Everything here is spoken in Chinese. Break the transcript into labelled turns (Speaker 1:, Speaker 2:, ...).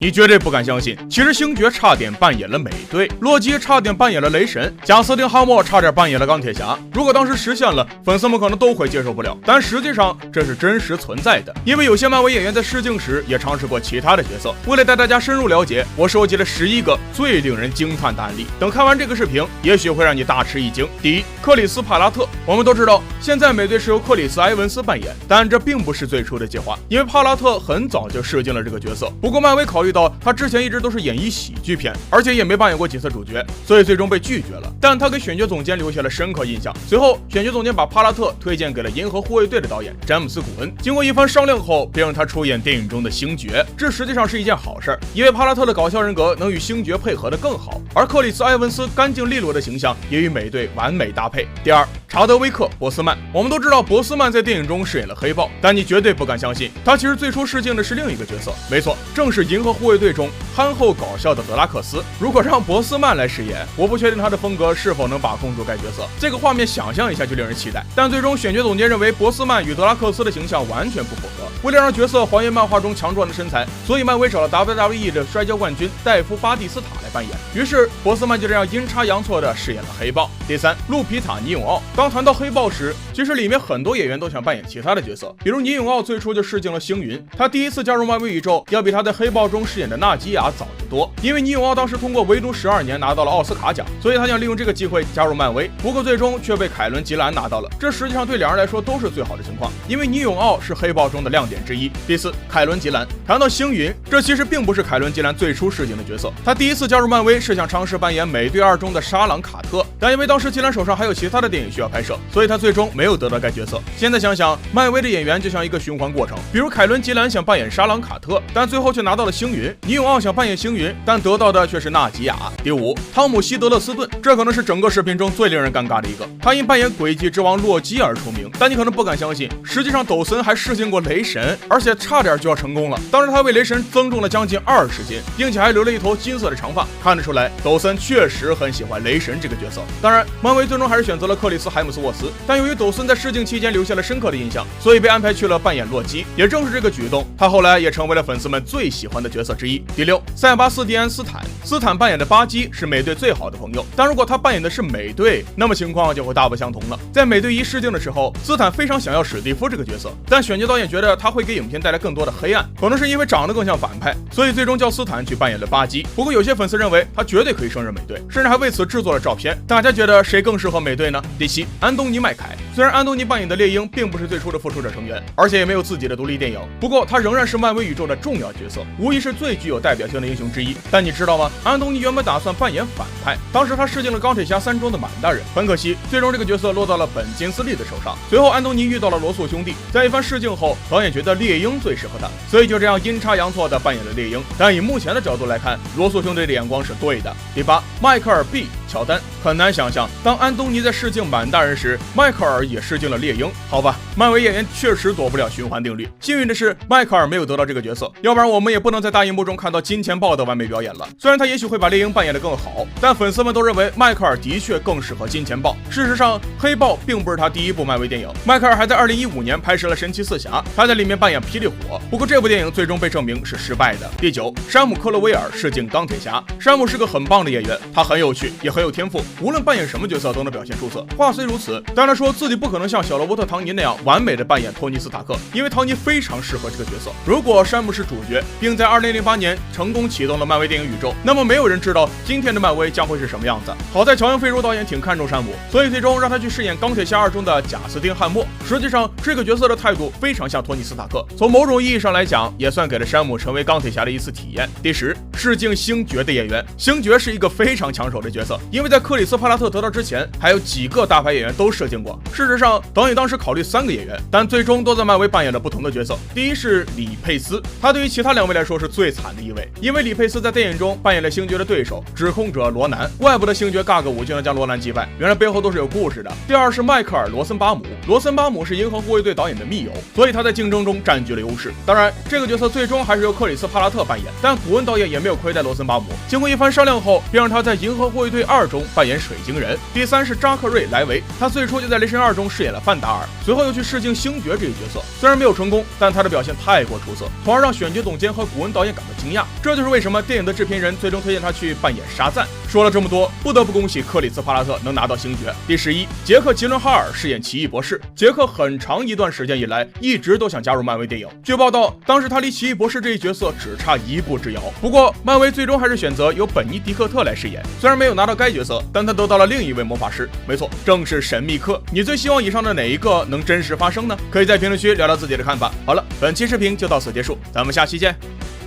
Speaker 1: 你绝对不敢相信，其实星爵差点扮演了美队，洛基差点扮演了雷神，贾斯汀·汉默差点扮演了钢铁侠。如果当时实现了，粉丝们可能都会接受不了，但实际上这是真实存在的，因为有些漫威演员在试镜时也尝试过其他的角色。为了带大家深入了解，我收集了11个最令人惊叹的案例，等看完这个视频，也许会让你大吃一惊。第一，克里斯·帕拉特。我们都知道，现在美队是由克里斯·埃文斯扮演，但这并不是最初的计划，因为帕拉特很早就试镜了这个角色。不过漫威考虑到他之前一直都是演绎喜剧片，而且也没扮演过几次主角，所以最终被拒绝了。但他给选角总监留下了深刻印象。随后，选角总监把帕拉特推荐给了《银河护卫队》的导演詹姆斯·古恩。经过一番商量后，便让他出演电影中的星爵。这实际上是一件好事，因为帕拉特的搞笑人格能与星爵配合得更好，而克里斯·埃文斯干净利落的形象也与美队完美搭配。第二，查德威克·博斯曼。我们都知道博斯曼在电影中饰演了黑豹，但你绝对不敢相信，他其实最初试镜的是另一个角色。没错，正是《银河护卫队》中憨厚搞笑的德拉克斯。如果让博斯曼来饰演，我不确定他的风格是否能把控住该角色。这个画面想象一下就令人期待。但最终选角总监认为博斯曼与德拉克斯的形象完全不符合。为了让角色还原漫画中强壮的身材，所以漫威找了 WWE 的摔跤冠军戴夫·巴蒂斯塔来扮演。于是博斯曼就这样阴差阳错地饰演了黑豹。第三，路皮塔·尼永奥。当谈到黑豹时，其实里面很多演员都想扮演其他的角色，比如尼永奥最初就试镜了星云，他第一次加入漫威宇宙要比他在黑豹中饰演的纳基亚早得多。因为尼永奥当时通过唯独12年拿到了奥斯卡奖，所以他想利用这个机会加入漫威，不过最终却被凯伦·吉兰拿到了。这实际上对两人来说都是最好的情况，因为尼永奥是黑豹中的亮点之一。第四，凯伦·吉兰。谈到星云，这其实并不是凯伦·吉兰最初试镜的角色，他第一次加入漫威是想尝试扮演美队2中的沙朗·卡特，但因为当时吉兰手上还有其他的电影需要拍摄，所以他最终没有得到该角色。现在想想，漫威的演员就像一个循环过程，比如凯伦·吉兰想扮演沙朗·卡特，但最后却拿到了星云；尼永奥想扮演星云，但得到的却是纳吉亚。第五，汤姆·希德勒斯顿。这可能是整个视频中最令人尴尬的一个，他因扮演诡计之王洛基而出名，但你可能不敢相信，实际上抖森还试镜过雷神，而且差点就要成功了。当时他为雷神增重了将近20斤，并且还留了一头金色的长发，看得出来抖森确实很喜欢雷神这个角色。当然，漫威最终还是选择了克里斯·海姆斯沃斯，但由于抖森在试镜期间留下了深刻的印象，所以被安排去了扮演洛基。也正是这个举动，他后来也成为了粉丝们最喜欢的角色之一。第六，塞巴斯蒂安·斯坦。斯坦扮演的巴基是美队最好的朋友，但如果他扮演的是美队，那么情况就会大不相同了。在美队1试镜的时候，斯坦非常想要史蒂夫这个角色，但选角导演觉得他会给影片带来更多的黑暗，可能是因为长得更像反派，所以最终叫斯坦去扮演了巴基。不过有些粉丝认为他绝对可以胜任美队，甚至还为此制作了照片。大家觉得谁更适合美队呢？第七，安东尼·麦凯。虽然安东尼扮演的猎鹰并不是最初的复仇者成员，而且也没有自己的独立电影，不过他仍然是漫威宇宙的重要角色，无疑是最具有代表性的英雄之一。但你知道吗？安东尼原本打算扮演反派，当时他试镜了钢铁侠3中的满大人，很可惜，最终这个角色落到了本·金斯利的手上。随后安东尼遇到了罗素兄弟，在一番试镜后，导演觉得猎鹰最适合他，所以就这样阴差阳错的扮演了猎鹰。但以目前的角度来看，罗素兄弟的眼光是对的。第八，迈克尔 ·B. 乔丹。很难想象，当安东尼在试镜满大人时，迈克尔也试镜了猎鹰。好吧，漫威演员确实躲不了循环定律。幸运的是，迈克尔没有得到这个角色，要不然我们也不能在大荧幕中看到金钱豹的完美表演了。虽然他也许会把猎鹰扮演得更好，但粉丝们都认为迈克尔的确更适合金钱豹。事实上，黑豹并不是他第一部漫威电影，迈克尔还在2015年拍摄了神奇四侠，他在里面扮演霹雳火。不过这部电影最终被证明是失败的。第九，山姆·克洛威尔试镜钢铁侠。山姆是个很棒的演员，他很有趣，也很有天赋，无论扮演什么角色都能表现出色。话虽如此，但他说自己不可能像小罗伯特·唐尼那样完美的扮演托尼·斯塔克，因为唐尼非常适合这个角色。如果山姆是主角，并在2008年成功启动了漫威电影宇宙，那么没有人知道今天的漫威将会是什么样子。好在乔恩·费如导演挺看重山姆，所以最终让他去饰演钢铁侠2中的贾斯汀·汉默。实际上，这个角色的态度非常像托尼·斯塔克，从某种意义上来讲，也算给了山姆成为钢铁侠的一次体验。第十，试镜星爵的演员。星爵是一个非常抢手的角色，因为在克里斯·帕拉特得到之前，还有几个大牌演员都试镜过。事实上，导演当时考虑3个演员，但最终都在漫威扮演了不同的角色。第一是李佩斯，他对于其他2位来说是最惨的一位，因为李佩斯在电影中扮演了星爵的对手指控者罗南，怪不得星爵尬个舞就能将罗南击败，原来背后都是有故事的。第二是迈克尔·罗森巴姆，罗森巴姆是银河护卫队导演的密友，所以他在竞争中占据了优势。当然，这个角色最终还是由克里斯·帕拉特扮演，但古恩导演也没有亏待罗森巴姆，经过一番商量后，便让他在银河护卫队2 2》中扮演水晶人，第3是扎克瑞·莱维，他最初就在《雷神2》中饰演了范达尔，随后又去试镜星爵这一角色，虽然没有成功，但他的表现太过出色，从而让选角总监和古恩导演感到惊讶。这就是为什么电影的制片人最终推荐他去扮演沙赞。说了这么多，不得不恭喜克里斯·帕拉特能拿到星爵。第11，杰克·吉伦哈尔饰演奇异博士。杰克很长一段时间以来一直都想加入漫威电影，据报道，当时他离奇异博士这一角色只差一步之遥。不过，漫威最终还是选择由本尼迪克特来饰演，虽然没有拿到该角色，但他得到了另一位魔法师，没错，正是神秘客。你最希望以上的哪一个能真实发生呢？可以在评论区聊聊自己的看法。好了，本期视频就到此结束，咱们下期见。